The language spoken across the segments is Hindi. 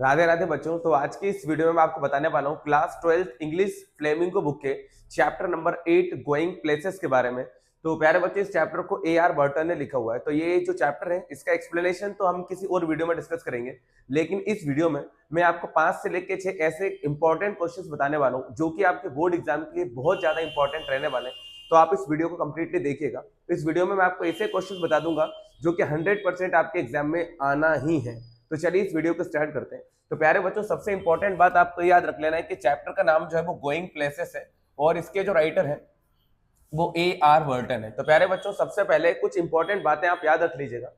राधे राधे बच्चों। तो आज की इस वीडियो में मैं आपको बताने वाला हूँ class 12th English flamingo book के चैप्टर नंबर 8 गोइंग प्लेसेस के बारे में। तो प्यारे बच्चों, इस चैप्टर को A.R. बर्टन ने लिखा हुआ है। तो ये जो चैप्टर है इसका एक्सप्लेनेशन तो हम किसी और वीडियो में डिस्कस करेंगे, लेकिन इस वीडियो में मैं आपको 5 से लेकर 6 ऐसे इंपॉर्टेंट क्वेश्चंस बताने वाला हूँ जो कि आपके बोर्ड एग्जाम के लिए बहुत ज्यादा इंपॉर्टेंट रहने वाले हैं। तो आप इस वीडियो को कंप्लीटली देखिएगा। इस वीडियो में मैं आपको ऐसे क्वेश्चन बता दूंगा जो कि 100% आपके एग्जाम में आना ही है। तो चलिए इस वीडियो को स्टार्ट करते हैं। तो प्यारे बच्चों, सबसे इंपॉर्टेंट बात आपको याद रख लेना है कि चैप्टर का नाम जो है वो गोइंग प्लेसेस है और इसके जो राइटर है वो A.R. बर्टन है। तो प्यारे बच्चों, सबसे पहले कुछ इंपॉर्टेंट बातें आप याद रख लीजिएगा।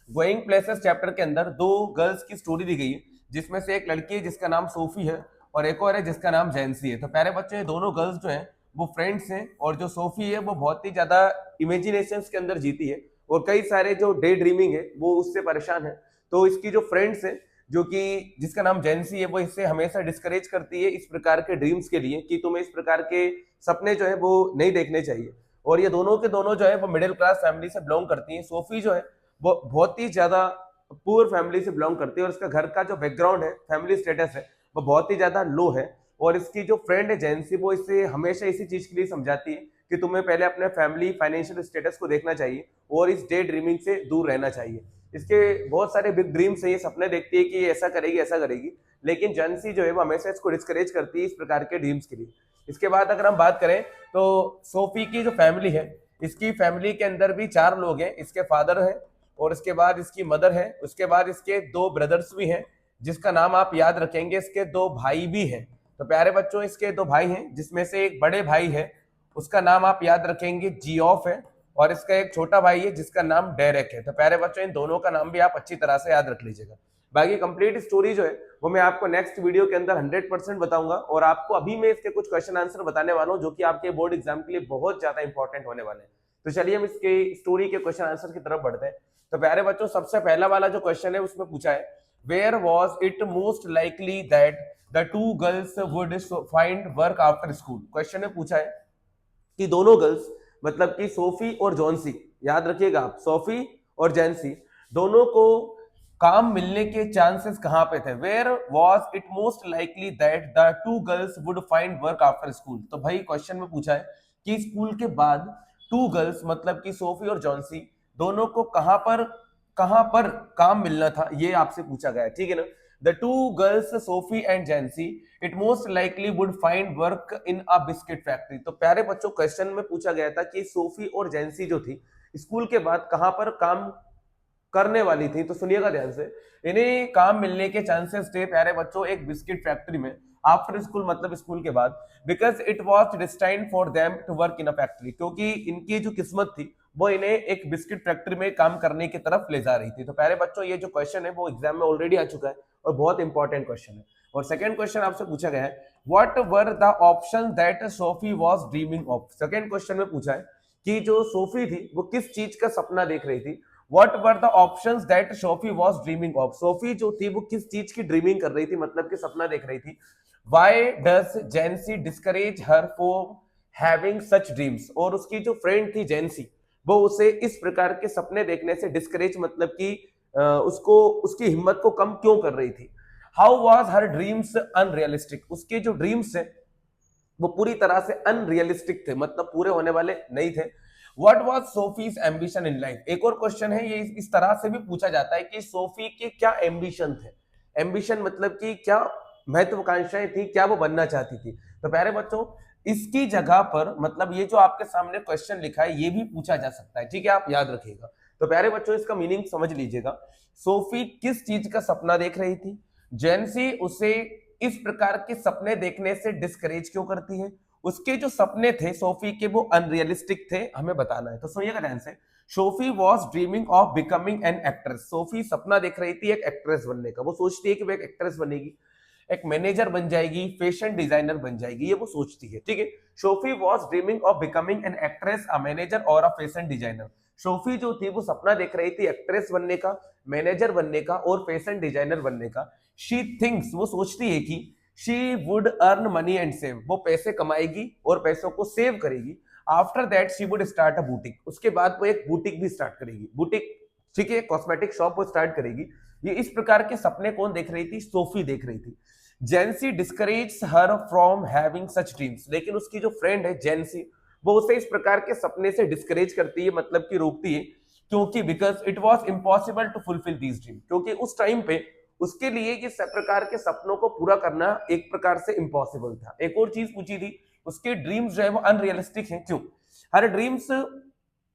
गोइंग प्लेसेस चैप्टर के अंदर दो गर्ल्स की स्टोरी दी गई है, जिसमें से एक लड़की है जिसका नाम सोफी है और एक और है जिसका नाम जैंसी है। तो प्यारे बच्चों, ये दोनों गर्ल्स जो हैं वो फ्रेंड्स हैं और जो सोफी है वो बहुत ही ज्यादा इमेजिनेशंस के अंदर जीती है और कई सारे जो डे ड्रीमिंग है वो उससे परेशान है। तो इसकी जो फ्रेंड्स है जो कि जिसका नाम जेंसी है वो इससे हमेशा डिस्करेज करती है इस प्रकार के ड्रीम्स के लिए कि तुम्हें इस प्रकार के सपने जो है वो नहीं देखने चाहिए। और ये दोनों के दोनों जो है वो मिडिल क्लास फैमिली से बिलोंग करती हैं। सोफी जो है वो बहुत ही ज्यादा पुअर फैमिली से बिलोंग करती है और इसका घर का जो बैकग्राउंड है, फैमिली स्टेटस है, वो बहुत ही ज्यादा लो है। और इसकी जो फ्रेंड है जेंसी, वो इसे हमेशा इसी चीज के लिए समझाती है कि तुम्हें पहले अपने फैमिली फाइनेंशियल स्टेटस को देखना चाहिए और इस डे ड्रीमिंग से दूर रहना चाहिए। इसके बहुत सारे बिग ड्रीम्स है, ये सपने देखती है कि ये ऐसा करेगी ऐसा करेगी, लेकिन जेंसी जो है वो हमेशा इसको डिस्करेज करती है इस प्रकार के ड्रीम्स के लिए। इसके बाद अगर हम बात करें तो सोफी की जो फैमिली है, इसकी फैमिली के अंदर भी 4 लोग हैं। इसके फादर है और इसके बाद इसकी मदर है, उसके बाद इसके 2 ब्रदर्स भी हैं जिसका नाम आप याद रखेंगे। इसके 2 भाई भी हैं। तो प्यारे बच्चों, इसके 2 भाई हैं जिसमें से एक बड़े भाई है, उसका नाम आप याद रखेंगे जियोफ है, और इसका एक छोटा भाई है जिसका नाम डेरेक है। तो प्यारे बच्चों, इन दोनों का नाम भी आप अच्छी तरह से याद रख लीजिएगा। बाकी कंप्लीट स्टोरी जो है वो मैं आपको नेक्स्ट वीडियो के अंदर 100% बताऊंगा और आपको अभी मैं इसके कुछ क्वेश्चन आंसर बताने वाला हूं जो कि आपके बोर्ड एग्जाम के लिए बहुत ज्यादा इंपॉर्टेंट होने वाले हैं। तो चलिए हम इसके स्टोरी के क्वेश्चन आंसर की तरफ बढ़ते हैं। तो प्यारे बच्चों, सबसे पहला वाला जो क्वेश्चन है उसमें पूछा है, where was it most likely that the two girls would find work after school. Question में पूछा है कि दोनों गर्ल्स, मतलब कि सोफी और जॉन्सी, याद रखिएगा आप, सोफी और जेंसी दोनों को काम मिलने के चांसेस कहां पे थे। Where was it most likely that the two girls would find work after school. तो भाई क्वेश्चन में पूछा है कि स्कूल के बाद टू गर्ल्स, मतलब कि सोफी और जॉन्सी, दोनों को कहां पर काम मिलना था, ये आपसे पूछा गया है, ठीक है ना। The two girls Sophie and जेंसी it most likely would find work in a biscuit factory. तो प्यारे बच्चों, क्वेश्चन में पूछा गया था कि सोफी और जेंसी जो थी स्कूल के बाद कहां पर काम करने वाली थी। तो सुनिएगा ध्यान से, इन्हें काम मिलने के चांसेस थे प्यारे बच्चों एक बिस्किट फैक्ट्री में आफ्टर स्कूल, मतलब स्कूल के बाद, because it was destined for them to work in a factory, क्योंकि इनकी जो किस्मत थी वो इन्हें एक बिस्किट फैक्ट्री में काम करने की तरफ ले जा रही थी। तो प्यारे बच्चों, ये जो क्वेश्चन है वो एग्जाम में ऑलरेडी आ चुका है और बहुत इंपॉर्टेंट क्वेश्चन है। और सेकंड क्वेश्चन आपसे पूछा गया है, what were the option that Sophie was dreaming of. Second question में पूछा है कि जो सोफी थी वो किस चीज का सपना देख रही थी। What were the options that Sophie was dreaming of. Sophie जो थी वो किस चीज की ड्रीमिंग कर रही थी, मतलब कि सपना देख रही थी। Why does जेंसी discourage her for having such dreams. और उसकी जो फ्रेंड थी जेंसी, वो उसे इस प्रकार के सपने देखने से डिस्करेज, मतलब कि उसको उसकी हिम्मत को कम क्यों कर रही थी। How was her dreams unrealistic. उसके जो ड्रीम्स है वो पूरी तरह से अनरियलिस्टिक थे, मतलब पूरे होने वाले नहीं थे। What was Sophie's ambition in life. एक और क्वेश्चन है, ये इस तरह से भी पूछा जाता है कि सोफी के क्या एम्बिशन थे। एम्बिशन मतलब कि क्या महत्वाकांक्षाएं थी, क्या वो बनना चाहती थी। तो प्यारे बच्चों, इसकी जगह पर, मतलब ये जो आपके सामने क्वेश्चन लिखा है ये भी पूछा जा सकता है, ठीक है, आप याद रखिएगा। तो प्यारे बच्चों, इसका मीनिंग समझ लीजिएगा। सोफी किस चीज का सपना देख रही थी, जेंसी उसे इस प्रकार के सपने देखने से डिस्करेज क्यों करती है, उसके जो सपने थे सोफी के वो अनरियलिस्टिक थे, हमें बताना है। तो सुनिएगा ध्यान से, Sophie was dreaming of becoming an actress. Sophie सपना देख रही थी एक एक्ट्रेस बनने का। वो सोचती है कि वो एक एक्ट्रेस बनेगी, एक मैनेजर बन जाएगी, फैशन डिजाइनर बन जाएगी, ये वो सोचती है, ठीक है। Sophie was dreaming of becoming an actress, a manager और अ फैशन डिजाइनर। सोफी जो थी वो सपना देख रही थी एक्ट्रेस बनने का, मैनेजर बनने का और फैशन डिजाइनर बनने का। शी थिंक्स, वो सोचती है कि she would earn money and save, वो पैसे कमाएगी और पैसों को सेव करेगी। After that she would start a boutique, उसके बाद वो एक बुटीक भी स्टार्ट करेगी। बुटीक, ठीक है, कॉस्मेटिक शॉप वो स्टार्ट करेगी। ये इस प्रकार के सपने कौन देख रही थी? सोफी देख रही थी। Jency discourage her from having such dreams, लेकिन उसकी जो फ्रेंड है जेंसी, वो उसे इस प्रकार के सपने से डिस्करेज करती है, मतलब कि रोकती है, क्योंकि because it was impossible to fulfil these dream, क्योंकि उस टाइम पे उसके लिए ये सब प्रकार के सपनों को पूरा करना एक प्रकार से इम्पॉसिबल था। एक और चीज पूछी थी, उसके ड्रीम्स जो है वो अनरियलिस्टिक हैं, क्यों?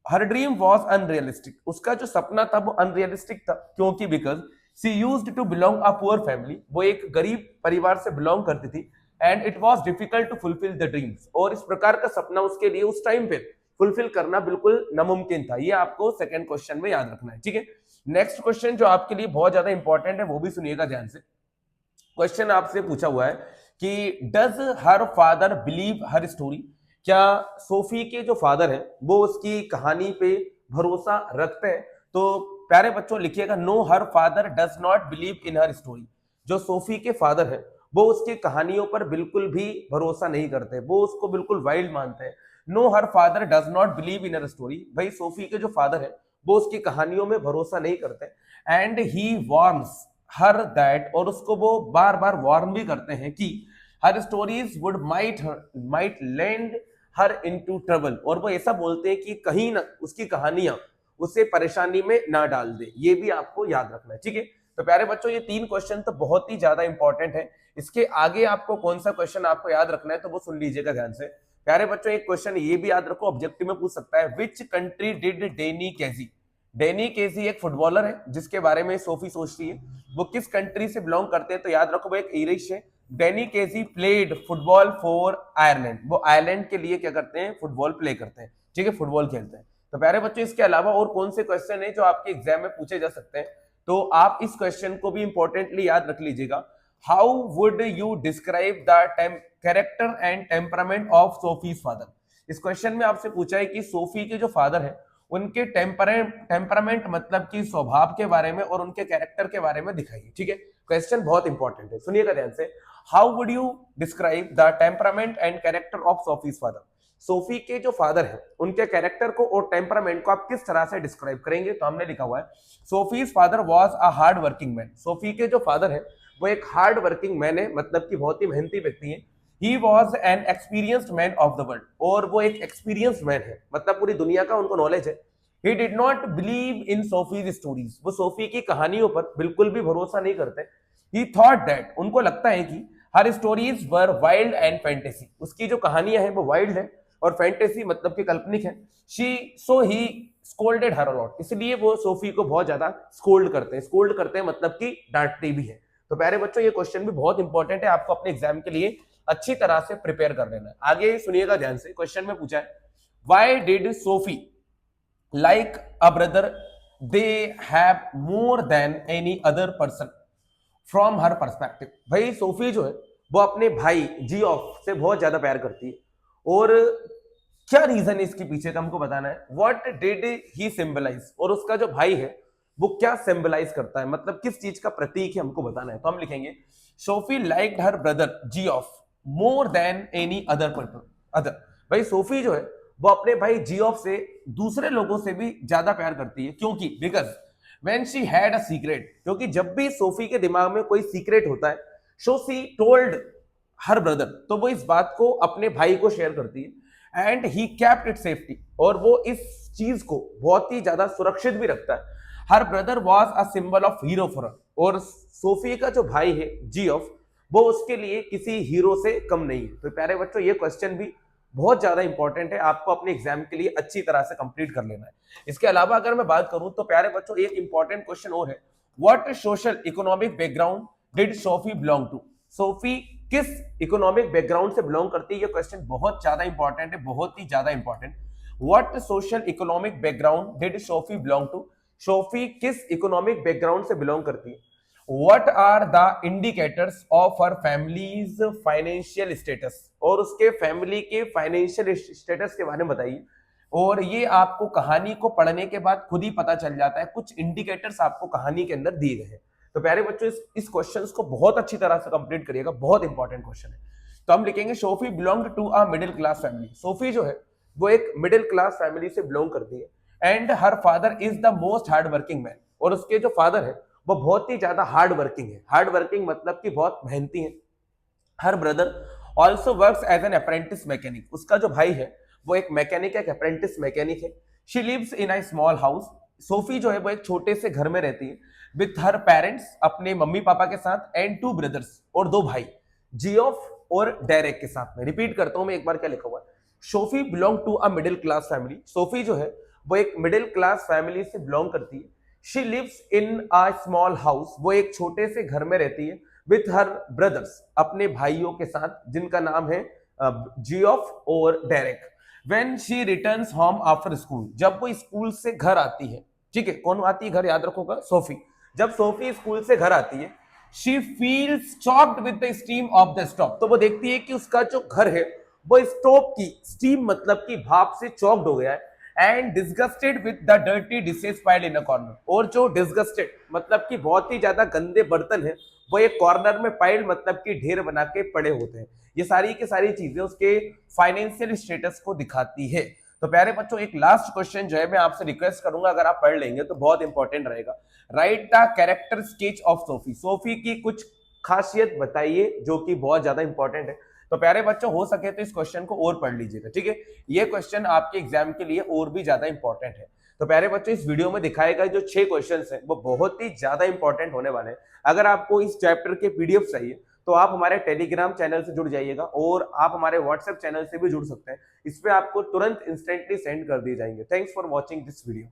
हर ड्रीम वॉज अनरियलिस्टिक, उसका जो सपना था वो अनरियलिस्टिक था, क्योंकि because she used to belong a poor family, वो एक गरीब परिवार से बिलोंग करती थी, and it was difficult to fulfil the dreams, और इस प्रकार का सपना उसके लिए उस टाइम पे फुलफिल करना बिल्कुल नामुमकिन था। ये आपको सेकंड क्वेश्चन में याद रखना है, ठीक है। नेक्स्ट क्वेश्चन जो आपके लिए बहुत ज्यादा इंपॉर्टेंट है, वो भी सुनिएगा ध्यान से। क्वेश्चन आपसे पूछा हुआ है कि does her father believe her story, क्या सोफी के जो फादर हैं वो उसकी कहानी पे भरोसा रखते हैं? तो प्यारे बच्चों लिखिएगा, no her father does not believe in her story. जो सोफी के फादर हैं वो उसकी कहानियों पर बिल्कुल भी भरोसा नहीं करते, वो उसको बिल्कुल वाइल्ड मानते हैं। No her father does not believe in her story, भाई सोफी के जो फादर है वो उसकी कहानियों में भरोसा नहीं करते। And he warns her that, और उसको वो बार बार वार्न भी करते हैं कि her stories would might land her into trouble, और वो ऐसा बोलते हैं कि कहीं ना उसकी कहानियां उसे परेशानी में ना डाल दे। ये भी आपको याद रखना है, ठीक है। तो प्यारे बच्चों ये 3 क्वेश्चन तो बहुत ही ज्यादा इंपॉर्टेंट है। इसके आगे आपको कौन सा क्वेश्चन आपको याद रखना है तो वो सुन लीजिएगा ध्यान से। प्यारे बच्चों एक क्वेश्चन ये भी याद रखो, ऑब्जेक्टिव में पूछ सकता है, which country did Danny Kaji. Danny Kaji एक फुटबॉलर है जिसके बारे में सोफी सोचती है, वो किस कंट्री से बिलोंग करते हैं? तो याद रखो वो एक ईरिश है। Danny Keegy played football for Ireland, वो आयरलैंड के लिए क्या करते हैं? फुटबॉल प्ले करते हैं, ठीक है, फुटबॉल खेलते हैं। तो प्यारे बच्चों इसके अलावा और कौन से क्वेश्चन है जो आपके एग्जाम में पूछे जा सकते हैं? तो आप इस क्वेश्चन को भी इंपॉर्टेंटली याद रख लीजिएगा। How would you describe the character and temperament of Sophie's father. इस क्वेश्चन में आपसे पूछा है कि सोफी के जो फादर है उनके टेम्परामेंट मतलब कि स्वभाव के बारे में और उनके कैरेक्टर के बारे में दिखाइए, ठीक है। क्वेश्चन बहुत इंपॉर्टेंट है, सुनिएगा ध्यान से। How would you describe the temperament and character of Sophie's father. Sophie के जो फादर है उनके कैरेक्टर को और टेम्परामेंट को आप किस तरह से डिस्क्राइब करेंगे? तो हमने लिखा हुआ है, Sophie's father was a hard working man. Sophie के जो फादर है वो एक हार्ड वर्किंग मैन है, मतलब कि बहुत ही मेहनती व्यक्ति है। He was an experienced man of the world, और वो एक एक्सपीरियंस्ड मैन है, मतलब पूरी दुनिया का उनको नॉलेज है। He did not believe in Sophie's stories, वो सोफी की कहानियों पर बिल्कुल भी भरोसा नहीं करते। ही थॉट दैट, उनको लगता है कि her stories were wild and fantasy, उसकी जो कहानियां हैं वो वाइल्ड है और फैंटेसी मतलब कि काल्पनिक है। सो ही स्कोल्डेड हर अलॉट, इसलिए वो सोफी को बहुत ज्यादा स्कोल्ड करते हैं मतलब कि डांटते भी है। तो प्यारे बच्चों ये क्वेश्चन भी बहुत इंपॉर्टेंट है, आपको अपने एग्जाम के लिए अच्छी तरह से प्रिपेयर कर लेना है। आगे सुनिएगा ध्यान से, क्वेश्चन में पूछा है, why did Sophie like a brother they have more than any other person from her perspective. भाई सोफी जो है वो अपने भाई जियोफ से बहुत ज्यादा प्यार करती है, और क्या रीजन है इसके पीछे का हमको बताना है। व्हाट डिड ही सिंबलाइज, और उसका जो भाई है वो क्या सिंबलाइज करता है, मतलब किस चीज का प्रतीक है हमको बताना है। तो हम लिखेंगे, Sophie liked her brother Geoff more than any other. भाई सोफी जो है वो अपने भाई जियोफ से दूसरे लोगों से भी ज्यादा प्यार करती है, क्योंकि because when she had a secret, क्योंकि जब भी सोफी के दिमाग में कोई सीक्रेट होता है, so she told her brother, तो वो इस बात को अपने भाई को शेयर करती है। And he kept it safety, और वो इस चीज को बहुत ही ज्यादा सुरक्षित भी रखता है। Her brother was a symbol of hero for her, और सोफी का जो भाई है जियोफ वो उसके लिए किसी हीरो से कम नहीं है। तो प्यारे बच्चों ये क्वेश्चन भी बहुत ज्यादा इंपॉर्टेंट है, आपको अपने एग्जाम के लिए अच्छी तरह से कंप्लीट कर लेना है। इसके अलावा अगर मैं बात करूं तो प्यारे बच्चों एक इंपॉर्टेंट क्वेश्चन और है, what social economic background did Sophie belong to. Sophie किस इकोनॉमिक बैकग्राउंड से बिलोंग करती है? ये क्वेश्चन बहुत ज्यादा इंपॉर्टेंट है, बहुत ही ज्यादा important. What social economic background did Sophie belong to, Sophie किस इकोनॉमिक बैकग्राउंड से बिलोंग करती है। What are the indicators of her family's financial status, और उसके फैमिली के फाइनेंशियल स्टेटस के बारे में बताइए। और ये आपको कहानी को पढ़ने के बाद खुद ही पता चल जाता है, कुछ इंडिकेटर्स आपको कहानी के अंदर दिए गए हैं। तो प्यारे बच्चों इस क्वेश्चन को बहुत अच्छी तरह से कंप्लीट करिएगा, बहुत इंपॉर्टेंट क्वेश्चन है। तो हम लिखेंगे, Sophie belong to a middle class family. Sophie जो है वो एक मिडिल क्लास फैमिली से बिलोंग करती है। And her father is the most hard working man, और उसके जो फादर है वो बहुत ही ज्यादा हार्ड वर्किंग है। हार्ड वर्किंग मतलब कि बहुत मेहनती है। Her brother also works as an apprentice mechanic, उसका जो भाई है वो एक मैकेनिक है, एक अप्रेंटिस मैकेनिक है। She lives in a small house, Sophie जो है वो एक छोटे से घर में रहती है विथ हर पेरेंट्स, अपने मम्मी पापा के साथ, एंड टू ब्रदर्स, और दो भाई, जियोफ और डेरेक के साथ में। रिपीट करता हूं मैं एक बार क्या लिखा हुआ है। Sophie belong to a middle class family, Sophie जो है वो एक मिडिल क्लास फैमिली से बिलोंग करती है। She lives in a small house, वो एक छोटे से घर में रहती है विथ हर ब्रदर्स, अपने भाइयों के साथ, जिनका नाम है जियोफ और Derek. When she returns home after school, जब वो स्कूल से घर आती है, ठीक है, कौन आती है घर, याद रखोगा, सोफी। जब सोफी स्कूल से घर आती है, she feels choked with the steam of the stove, तो वो देखती है कि उसका जो घर है वो स्टोव की स्टीम मतलब कि भाप से चॉक्ड हो गया है, and disgusted with the dirty dishes piled in a corner, और जो डिस्गस्टेड मतलब कि बहुत ही ज्यादा गंदे बर्तन है वो एक कॉर्नर में पाइल्ड मतलब कि ढेर बना के पड़े होते हैं। ये सारी की सारी चीजें उसके फाइनेंशियल स्टेटस को दिखाती है। तो प्यारे बच्चों, एक लास्ट क्वेश्चन जो है मैं आपसे रिक्वेस्ट करूंगा, अगर आप पढ़ लेंगे तो बहुत इंपॉर्टेंट रहेगा। Right the character sketch of Sophie, Sophie की कुछ खासियत बताइए जो कि बहुत ज्यादा इंपॉर्टेंट है। तो प्यारे बच्चों, हो सके तो इस क्वेश्चन को और पढ़ लीजिएगा, ठीक है। ये क्वेश्चन आपके एग्जाम के लिए और भी ज्यादा इंपॉर्टेंट है। तो प्यारे बच्चों, इस वीडियो में दिखाए गए जो 6 क्वेश्चंस हैं वो बहुत ही ज्यादा इंपॉर्टेंट होने वाले हैं। अगर आपको इस चैप्टर के पीडीएफ चाहिए तो आप हमारे टेलीग्राम चैनल से जुड़ जाइएगा, और आप हमारे व्हाट्सएप चैनल से भी जुड़ सकते हैं। इस पे आपको तुरंत इंस्टेंटली सेंड कर दिए जाएंगे। Thanks for watching this video.